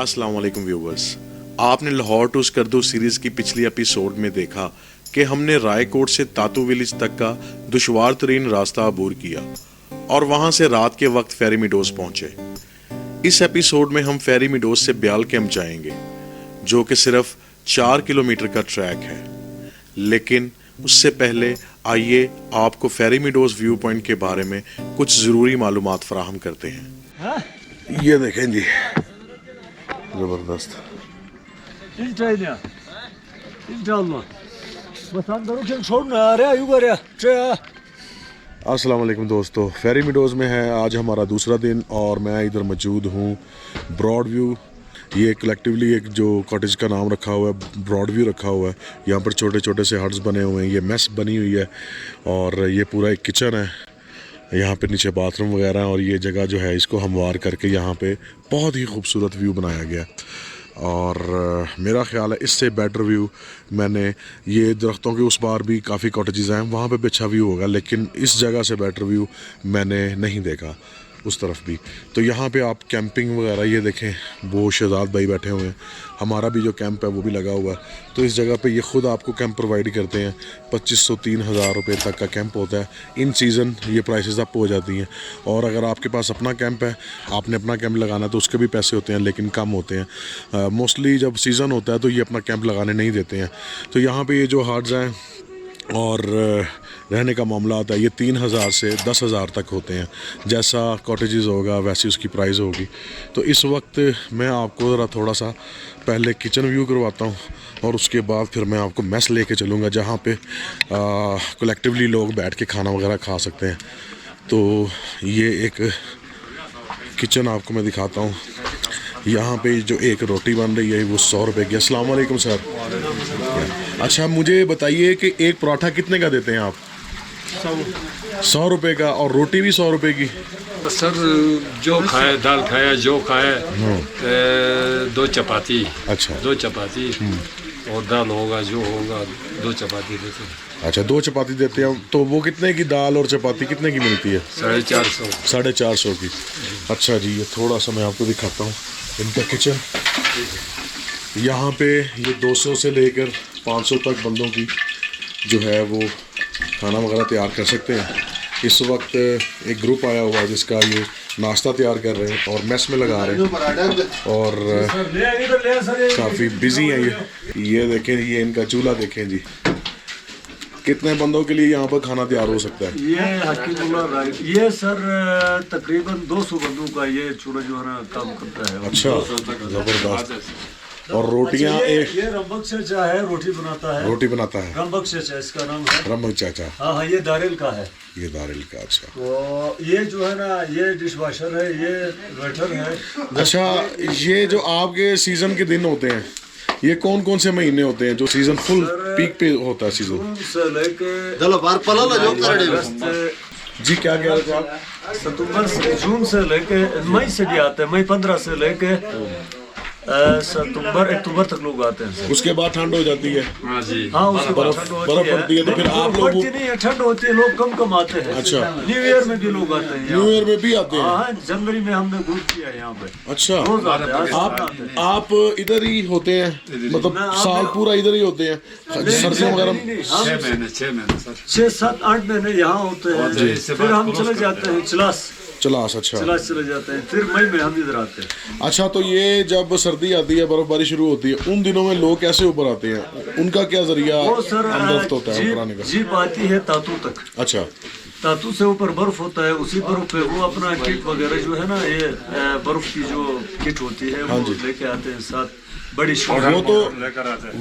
अस्सलाम वालेकुम व्यूवर्स, आपने लाहौर टू स्कर्दू सीरीज की पिछली एपिसोड में देखा कि हमने रायकोट से तातू विलेज तक का दुश्वार तरीन रास्ता अबूर किया और वहां से रात के वक्त फेरी मिडोज पहुंचे। इस एपिसोड में हम फेरी मिडोज से ब्याल कैंप जाएंगे, जो कि सिर्फ 4 किलोमीटर का ट्रैक है। लेकिन उससे पहले आइए आपको फेरी मिडोज व्यू पॉइंट के बारे में कुछ ज़रूरी मालूमात फराहम करते हैं। ये देखें जी, ज़बरदस्त। अस्सलाम वालेकुम दोस्तों, फेरी मिडोज में है आज हमारा दूसरा दिन और मैं इधर मौजूद हूँ ब्रॉड व्यू। ये कलेक्टिवली एक जो कॉटेज का नाम रखा हुआ है, ब्रॉड व्यू रखा हुआ है। यहाँ पर छोटे छोटे से हट्स बने हुए हैं, ये मेस बनी हुई है और ये पूरा एक किचन है। यहाँ पे नीचे बाथरूम वगैरह है और ये जगह जो है इसको हमवार करके यहाँ पे बहुत ही खूबसूरत व्यू बनाया गया। और मेरा ख्याल है इससे बेटर व्यू मैंने ये दरख्तों के उस बार भी काफ़ी कॉटेजेस हैं, वहाँ पे भी अच्छा व्यू होगा, लेकिन इस जगह से बेटर व्यू मैंने नहीं देखा उस तरफ भी। तो यहाँ पे आप कैंपिंग वगैरह ये देखें, वो शहजाद भाई बैठे हुए हैं, हमारा भी जो कैंप है वो भी लगा हुआ है। तो इस जगह पे ये ख़ुद आपको कैंप प्रोवाइड करते हैं। 2500-3000 रुपये तक का कैंप होता है। इन सीज़न ये प्राइसेस अप हो जाती हैं और अगर आपके पास अपना कैंप है, आपने अपना कैंप लगाना है तो उसके भी पैसे होते हैं, लेकिन कम होते हैं। मोस्टली जब सीज़न होता है तो ये अपना कैंप लगाने नहीं देते हैं। तो यहाँ पर ये जो हार्ड्स हैं और रहने का मामला आता है, ये 3000 से 10,000 तक होते हैं। जैसा कॉटेजेस होगा वैसी उसकी प्राइस होगी। तो इस वक्त मैं आपको ज़रा थोड़ा सा पहले किचन व्यू करवाता हूँ और उसके बाद फिर मैं आपको मेस लेके चलूँगा, जहाँ पे कलेक्टिवली लोग बैठ के खाना वगैरह खा सकते हैं। तो ये एक किचन आपको मैं दिखाता हूँ। यहाँ पे जो एक रोटी बन रही है वो 100 रुपये की। अस्सलाम वालेकुम सर। अच्छा, मुझे बताइए कि एक पराठा कितने का देते हैं आप? 100 रुपये का। और रोटी भी 100 रुपये की? सर जो खाए, दाल खाया जो खाए, 2 चपाती। अच्छा, 2 चपाती और दाल होगा जो होगा, 2 चपाती देते हैं। अच्छा, 2 चपाती देते हैं। तो वो कितने की दाल और चपाती कितने की मिलती है? 450। 450 की। अच्छा जी, ये थोड़ा सा मैं आपको दिखाता हूँ इनका किचन। यहाँ पे ये 200 से लेकर 500 तक बंदों की जो है वो खाना वगैरह तैयार कर सकते हैं। इस वक्त एक ग्रुप आया हुआ है जिसका ये नाश्ता तैयार कर रहे हैं और मेस में लगा रहे हैं और काफ़ी बिजी हैं ये देखें, ये इनका चूल्हा देखें जी। कितने बंदों के लिए यहाँ पर खाना तैयार हो सकता है? ये सर तकरीबन 200 बंदों का ये चूल्हा जो है ना काम करता है। अच्छा, ज़बरदस्त। और रोटियाँ ये रंबक चाचा है, रोटी बनाता है। रोटी बनाता है, रंबक चाचा इसका नाम है। रंबक चाचा। हाँ, ये दारिल का है। ये दारिल का। अच्छा, तो ये जो है ना ये डिश वॉशर है, ये वेटर है। अच्छा, ये जो आपके सीजन के दिन होते हैं, ये कौन कौन से महीने होते हैं जो सीजन फुल पीक पे होता है? सीजन से लेके जी, क्या कह रहे थे आप? सितंबर से, जून से लेके मई से भी आते हैं। मई 15 से लेके सितंबर अक्टूबर तक लोग आते हैं। उसके बाद ठंड हो जाती है। हाँ जी, हाँ, उसके बाद बर्फ पड़ती है तो फिर आप लोग पड़ती नहीं है, ठंड होती है, लोग कम कम आते हैं। अच्छा, न्यू ईयर में भी लोग आते हैं। न्यू ईयर में भी आते हैं? हाँ, जनवरी में हमने ग्रुप किया है यहाँ पे। अच्छा, रोज आते हैं। आप इधर ही होते हैं, मतलब साल पूरा इधर ही होते हैं? सर्दियों वगैरह 6 महीने सर, 6-7-8 महीने यहाँ होते हैं, फिर हम चले जाते हैं चलास। अच्छा, चलास चले जाते हैं, फिर मई में हम इधर आते हैं। अच्छा, तो ये जब सर्दी आती है, बर्फबारी शुरू होती है, उन दिनों में लोग कैसे ऊपर आते हैं? उनका क्या जरिया वो सर अंदर होता है ऊपर आने का? जीप आती है तातू तक। अच्छा, तातू से ऊपर बर्फ होता है, उसी बर्फ पे वो अपना किट वगैरह जो है ना, ये बर्फ की जो किट होती है वो लेके आते हैं साथ। बड़ी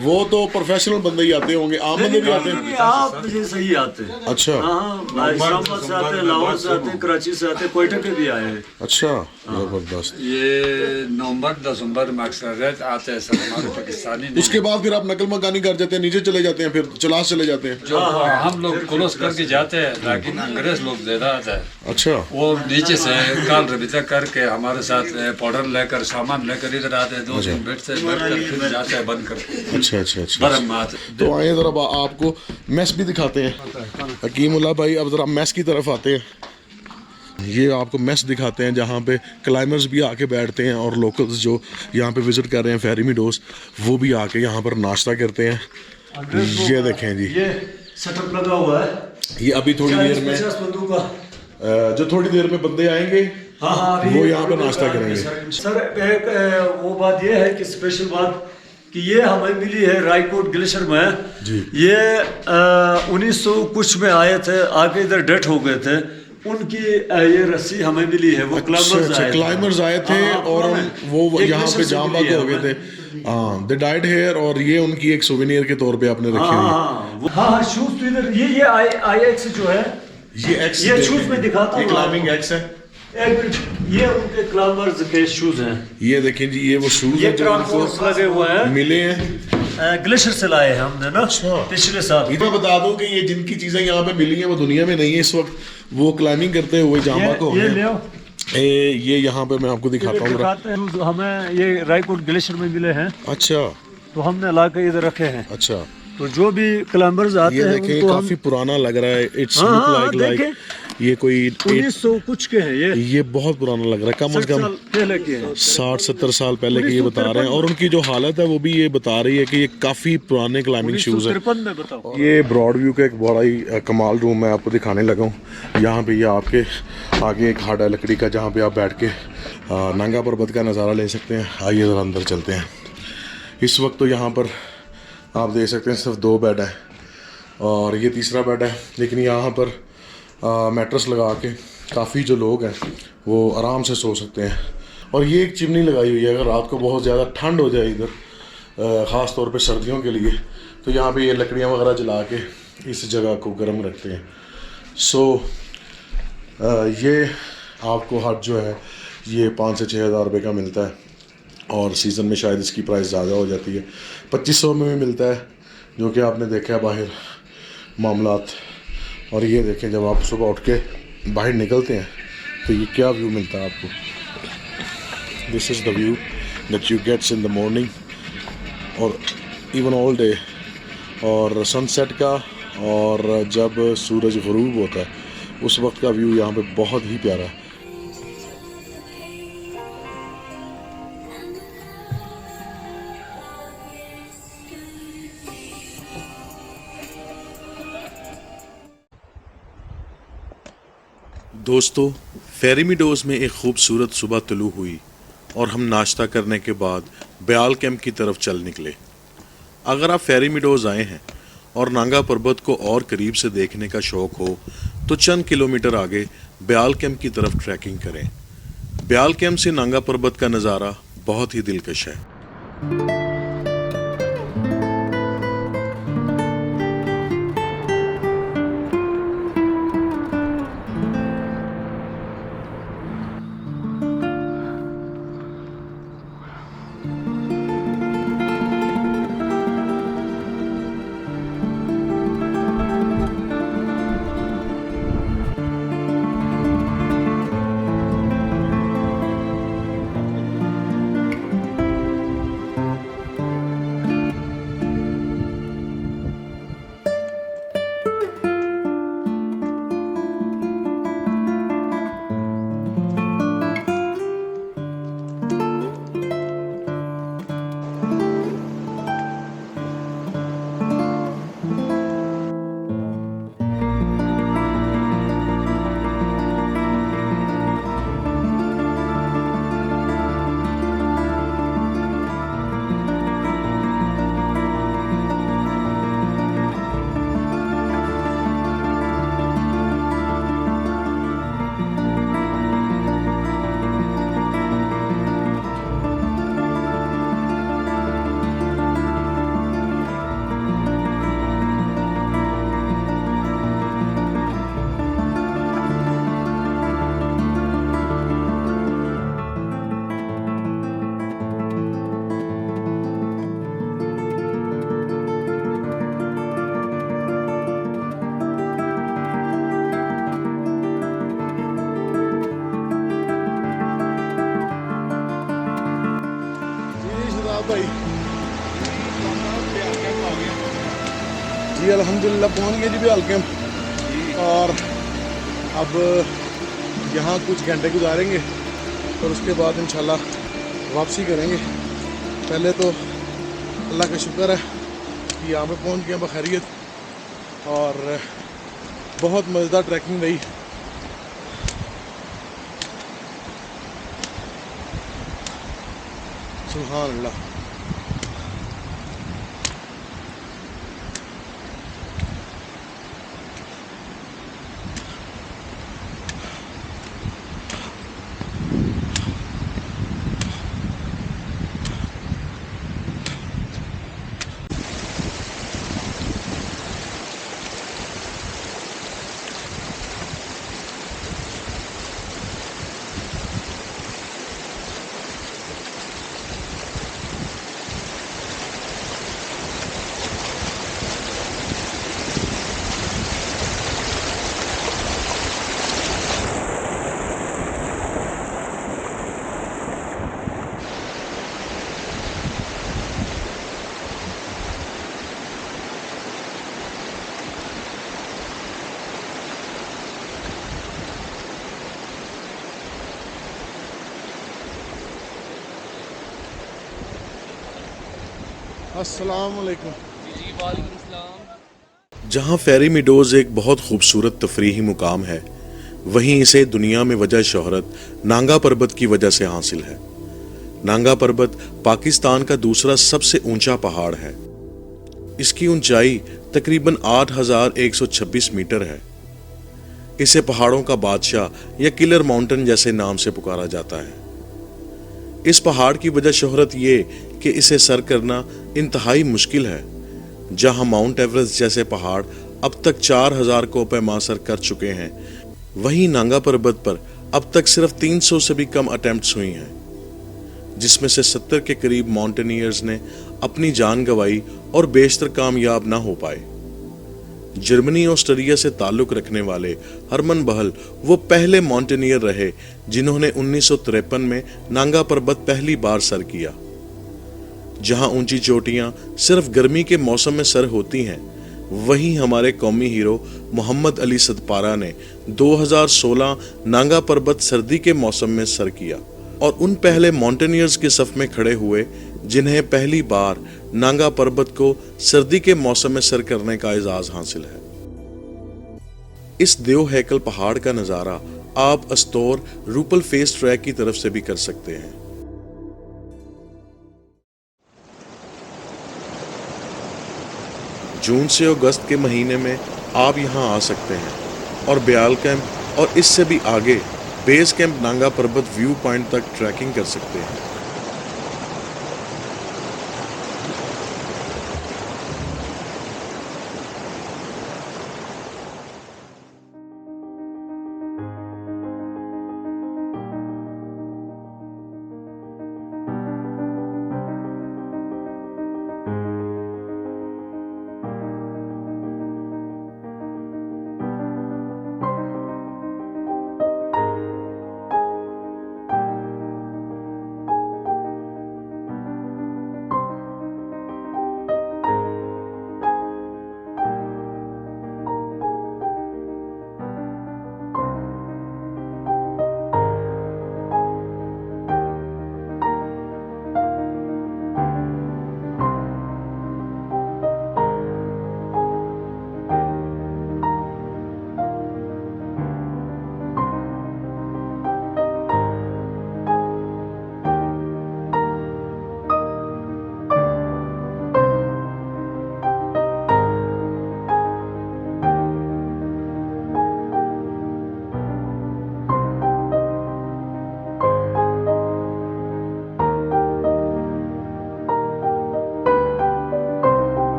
वो तो प्रोफेशनल बंदे ही आते होंगे, आम बंदे भी आते हैं? आप जैसे ही आते हैं। अच्छा, हाँ, इस्लामाबाद से आते हैं, लाहौर से आते हैं, कराची से आते हैं, कोयटा के भी आए हैं। अच्छा, जबरदस्त। ये नवंबर दिसंबर में अक्सर आते हैं सर हमारे पाकिस्तानी। उसके बाद फिर आप नकल मकानी कर जाते हैं, नीचे चले जाते हैं, फिर चलास चले जाते हैं? जो हम लोग क्लोज करके जाते हैं, लेकिन अंग्रेज लोग ज्यादा आता है। अच्छा, वो नीचे से काल रबिता करके हमारे साथ पाउडर लेकर सामान लेकर इधर आते हैं, 2 दिन बैठ से फिर जाते हैं बंद करके। अच्छा। बरमात तो आइए जरा आपको मेस भी दिखाते हैं। हकीमुल्लाह भाई, अब जरा मेस की तरफ आते हैं। ये आपको मेस दिखाते हैं जहाँ पे क्लाइंबर्स भी आके बैठते हैं और लोकल्स जो यहाँ पे विज़िट कर रहे हैं फेरी मीडोज़, वो भी आके यहाँ पर नाश्ता करते हैं। ये देखें जी, ये सेटअप लगा हुआ है, ये अभी थोड़ी देर में 50 बंदों का। जो थोड़ी देर में बंदे आएंगे हाँ, वो यहाँ पर नाश्ता करेंगे। सर एक वो बात ये है कि स्पेशल बात कि ये हमें मिली है रायकोट ग्लेशियर में जी। ये 1900 कुछ में आए थे, आके इधर डेथ हो गए थे, उनकी ये रस्सी हमें मिली है। वो क्लाइंबर्स आए थे और वो यहाँ पे जाम बाग हो गए थे। हाँ, दे डाइड हियर, और ये उनकी एक सुवेनियर के तौर पे आपने रखी हुई। हाँ, शूज तो इधर ये IX जो है, ये शूज में दिखाता हूँ, क्लाइंबिंग एक्स है। एक मिनट, ये उनके क्लाइंबर्स के शूज हैं। ये देखें जी, ये वो शूज ये क्रॉस लगे हुए हैं, मिले हैं, ग्लेशियर से लाए हैं हमने ना पिछले साल। इधर बता दूं कि ये जिनकी चीजें यहाँ पे मिली हैं वो दुनिया में नहीं है इस वक्त, वो क्लाइंबिंग करते हुए जामा को ये ले आओ, ये यहाँ पे मैं आपको दिखाता हूँ। हमें ये रायकोट ग्लेशियर में मिले हैं, अच्छा, तो हमने ला के इधर रखे हैं। अच्छा, तो जो भी क्लाइंबर्स आते ये हैं देखें, उनको काफी पुराना लग रहा है। इट्स हाँ, लाइक ये कोई 1900 कुछ के हैं। ये बहुत पुराना लग रहा है, कम से कम पहले के हैं, 60-70 साल पहले के ये बता रहे हैं। और उनकी जो हालत है वो भी ये बता रही है कि ये काफी पुराने क्लाइंबिंग शूज है। 1953 में बताओ। ये ब्रॉड व्यू का एक बड़ा ही कमाल रूम मैं आपको दिखाने लगा हूँ। यहाँ पे ये आपके आगे एक हार्ड है लकड़ी का, जहाँ पे आप बैठ के नंगा पर्वत का नज़ारा ले सकते हैं। आइए ज़रा अंदर चलते हैं। इस वक्त तो यहाँ पर आप देख सकते हैं सिर्फ 2 बेड है और ये तीसरा बेड है, लेकिन यहाँ पर मैट्रेस लगा के काफ़ी जो लोग हैं वो आराम से सो सकते हैं। और ये एक चिमनी लगाई हुई है, अगर रात को बहुत ज़्यादा ठंड हो जाए इधर, ख़ास तौर पे सर्दियों के लिए, तो यहाँ पे ये लकड़ियाँ वगैरह जला के इस जगह को गर्म रखते हैं। सो ये आपको हट जो है ये 5 से 6 हज़ार रुपये का मिलता है, और सीज़न में शायद इसकी प्राइस ज़्यादा हो जाती है। 2500 में भी मिलता है, जो कि आपने देखा है बाहर मामलात। और ये देखें, जब आप सुबह उठ के बाहर निकलते हैं तो ये क्या व्यू मिलता है आपको। This is the view that you gets in the morning और इवन ऑल डे, और सनसेट का, और जब सूरज ग़ुरूब होता है उस वक्त का व्यू यहाँ पे बहुत ही प्यारा है। दोस्तों, फेरी मीडोज़ में एक खूबसूरत सुबह तुलू हुई और हम नाश्ता करने के बाद ब्याल कैंप की तरफ चल निकले। अगर आप फेरी मीडोज़ आए हैं और नांगा पर्वत को और करीब से देखने का शौक़ हो तो चंद किलोमीटर आगे ब्याल कैंप की तरफ ट्रैकिंग करें। ब्याल कैंप से नांगा पर्वत का नज़ारा बहुत ही दिलकश है। भाई जी अल्हम्दुलिल्लाह पहुंच गए जी ब्याल कैंप, और अब यहाँ कुछ घंटे गुजारेंगे और उसके बाद इंशाल्लाह वापसी करेंगे। पहले तो अल्लाह का शुक्र है कि यहाँ पे पहुँच गए बखैरियत और बहुत मज़ेदार ट्रैकिंग रही। सुभान अल्लाह। अस्सलाम वालेकुम। जहाँ फेरी मीडोज़ एक बहुत खूबसूरत तफरीही मुकाम है, वहीं इसे दुनिया में वजह शोहरत नांगा पर्वत की वजह से हासिल है। नांगा पर्वत पाकिस्तान का दूसरा सबसे ऊंचा पहाड़ है। इसकी ऊंचाई तकरीबन 8126 मीटर है। इसे पहाड़ों का बादशाह या किलर माउंटेन जैसे नाम से पुकारा जाता है। इस पहाड़ की वजह शोहरत ये कि इसे सर करना इंतहाई मुश्किल है। जहां माउंट एवरेस्ट जैसे पहाड़ अब तक 4000 को पैमाना सर कर चुके हैं, वहीं नांगा पर्वत पर अब तक सिर्फ 300 से भी कम अटेम्प्ट्स हुई हैं, जिसमें से 70 के करीब माउंटेनियर्स ने अपनी जान गंवाई और बेशतर कामयाब ना हो पाए। जर्मनी ऑस्ट्रेलिया से ताल्लुक रखने वाले हरमन बहल वो पहले माउंटेनियर रहे जिन्होंने 1953 में नांगा पर्वत पहली बार सर किया। जहां ऊंची चोटियां सिर्फ गर्मी के मौसम में सर होती हैं, वहीं हमारे कौमी हीरो मोहम्मद अली सदपारा ने 2016 नांगा पर्वत सर्दी के मौसम में सर किया और उन पहले माउंटेनियर्स के सफ में खड़े हुए जिन्हें पहली बार नांगा पर्वत को सर्दी के मौसम में सर करने का एजाज हासिल है। इस देव हैकल पहाड़ का नज़ारा आप अस्तोर रूपल फेस ट्रैक की तरफ से भी कर सकते हैं। जून से अगस्त के महीने में आप यहां आ सकते हैं और ब्याल कैंप और इससे भी आगे बेस कैंप नांगा पर्वत व्यू पॉइंट तक ट्रैकिंग कर सकते हैं।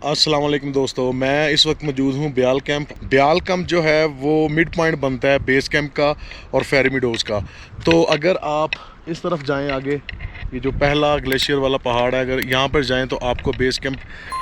अस्सलाम वालेकुम दोस्तों, मैं इस वक्त मौजूद हूँ ब्याल कैंप। ब्याल कैंप जो है वो मिड पॉइंट बनता है बेस कैंप का और फेरी मीडोज़ का। तो अगर आप इस तरफ जाएं आगे ये जो पहला ग्लेशियर वाला पहाड़ है, अगर यहाँ पर जाएं तो आपको बेस कैंप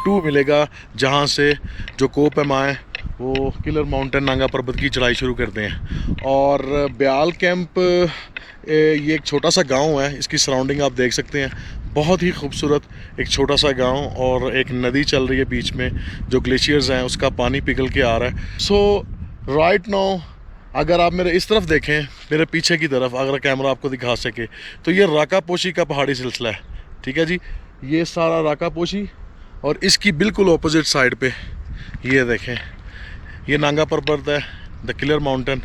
2 मिलेगा, जहाँ से जो कोह पेमा है वो किलर माउंटेन नांगा पर्वत की चढ़ाई शुरू करते हैं। और ब्याल कैंप ये एक छोटा सा गांव है, इसकी सराउंडिंग आप देख सकते हैं, बहुत ही खूबसूरत एक छोटा सा गांव, और एक नदी चल रही है बीच में, जो ग्लेशियर्स हैं उसका पानी पिघल के आ रहा है। सो राइट नाउ अगर आप मेरे इस तरफ देखें, मेरे पीछे की तरफ, अगर कैमरा आपको दिखा सके, तो ये राकापोशी का पहाड़ी सिलसिला है, ठीक है जी। ये सारा राकापोशी, और इसकी बिल्कुल ऑपोजिट साइड पे ये देखें, ये नांगा पर्वत है, द किलर माउंटेन।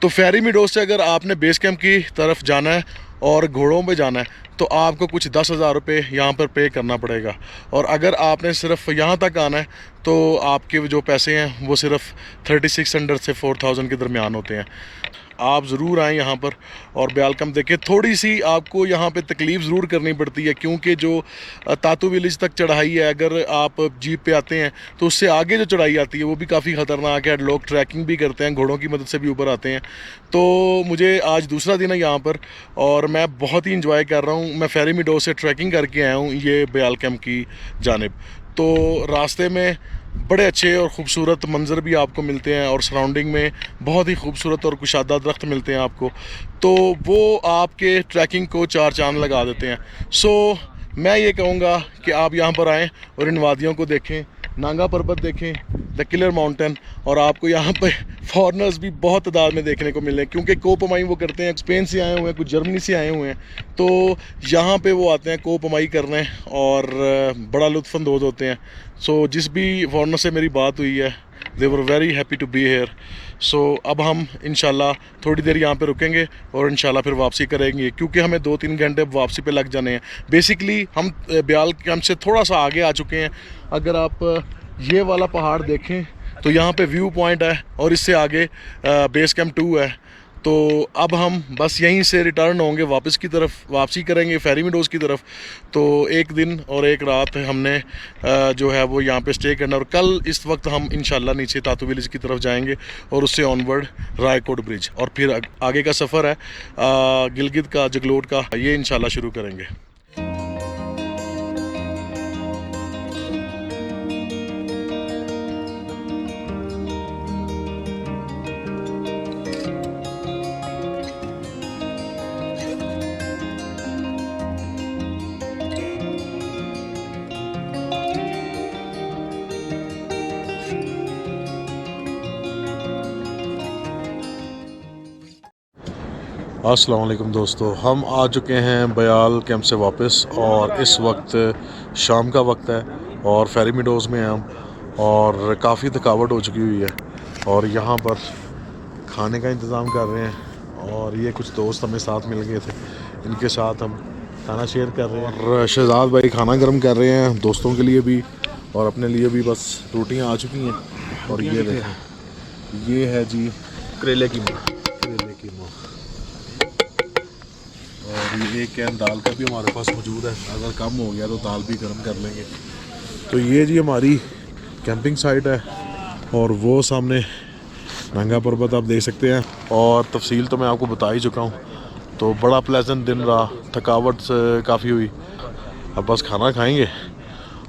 तो फेरी मीडोज से अगर आपने बेस कैंप की तरफ जाना है और घोड़ों पे जाना है तो आपको कुछ 10,000 रुपये यहाँ पर पे करना पड़ेगा, और अगर आपने सिर्फ यहाँ तक आना है तो आपके जो पैसे हैं वो सिर्फ 3600 से 4000 के दरमियान होते हैं। आप ज़रूर आएँ यहाँ पर और ब्याल कैंप देखें। थोड़ी सी आपको यहाँ पे तकलीफ़ ज़रूर करनी पड़ती है, क्योंकि जो तातू विलेज तक चढ़ाई है, अगर आप जीप पे आते हैं तो उससे आगे जो चढ़ाई आती है वो भी काफ़ी ख़तरनाक है। लोग ट्रैकिंग भी करते हैं, घोड़ों की मदद से भी ऊपर आते हैं। तो मुझे आज दूसरा दिन है यहाँ पर और मैं बहुत ही इंजॉय कर रहा हूँ। मैं फेरी मीडोज से ट्रैकिंग करके आया हूँ ये ब्याल कैंप की जानिब। तो रास्ते में बड़े अच्छे और ख़ूबसूरत मंज़र भी आपको मिलते हैं, और सराउंडिंग में बहुत ही खूबसूरत और कुशादा दरख्त मिलते हैं आपको, तो वो आपके ट्रैकिंग को 4 चांद लगा देते हैं। सो मैं ये कहूँगा कि आप यहाँ पर आएँ और इन वादियों को देखें, नांगा पर्वत देखें, द किलर माउंटेन, और आपको यहाँ पे फॉरेनर्स भी बहुत तादाद में देखने को मिले, क्योंकि कोह पमाई वो करते हैं, स्पेन से आए हुए हैं, कुछ जर्मनी से आए हुए हैं, तो यहाँ पे वो आते हैं कोह पमाई करने और बड़ा लुत्फ़अंदोज़ होते हैं। सो जिस भी फॉरेनर से मेरी बात हुई है, they were very happy to be here. So अब हम इंशाल्लाह थोड़ी देर यहाँ पे रुकेंगे और इंशाल्लाह फिर वापसी करेंगे, क्योंकि हमें 2-3 घंटे वापसी पे लग जाने हैं। बेसिकली हम ब्याल कैंप से थोड़ा सा आगे आ चुके हैं। अगर आप ये वाला पहाड़ देखें तो यहाँ पे व्यू पॉइंट है, और इससे आगे बेस कैंप 2 है। तो अब हम बस यहीं से रिटर्न होंगे, वापस की तरफ वापसी करेंगे फेरी मीडोज की तरफ। तो 1 दिन और 1 रात हमने जो है वो यहाँ पे स्टे करना, और कल इस वक्त हम इंशाल्लाह नीचे तातू विलेज की तरफ जाएंगे और उससे ऑनवर्ड रायकोट ब्रिज, और फिर आगे का सफ़र है गिलगित का, जगलोट का, ये इंशाल्लाह शुरू करेंगे। अस्सलाम वालेकुम दोस्तों, हम आ चुके हैं ब्याल कैंप से वापस, और इस वक्त शाम का वक्त है और फेरी मीडोज़ में हैं हम, और काफ़ी थकावट हो चुकी हुई है, और यहाँ पर खाने का इंतज़ाम कर रहे हैं। और ये कुछ दोस्त हमें साथ मिल गए थे, इनके साथ हम खाना शेयर कर रहे हैं। और शहजाद भाई खाना गर्म कर रहे हैं दोस्तों के लिए भी और अपने लिए भी। बस रोटियाँ आ चुकी हैं, और ये देखें, ये है जी करेले की मुँह, और ये एक कैन दाल का भी हमारे पास मौजूद है, अगर कम हो गया तो दाल भी गर्म कर लेंगे। तो ये जी हमारी कैंपिंग साइट है, और वो सामने नांगा पर्वत आप देख सकते हैं, और तफसील तो मैं आपको बता ही चुका हूँ। तो बड़ा प्लेजेंट दिन रहा, थकावट काफ़ी हुई। अब बस खाना खाएंगे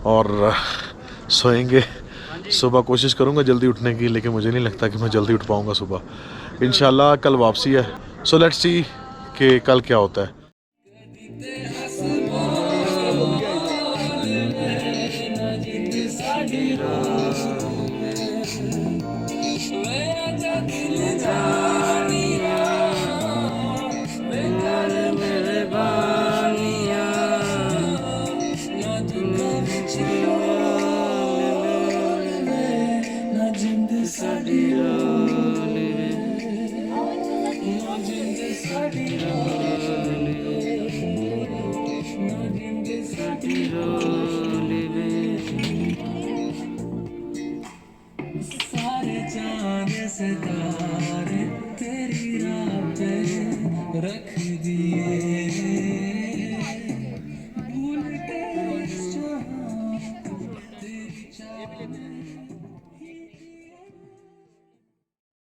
और सोएंगे। सुबह कोशिश करूँगा जल्दी उठने की, लेकिन मुझे नहीं लगता कि मैं जल्दी उठ पाऊँगा सुबह। इंशाल्लाह कल वापसी है, सो लेट्स सी कि कल क्या होता है। सारे चांद सितारे तेरी राह पे रख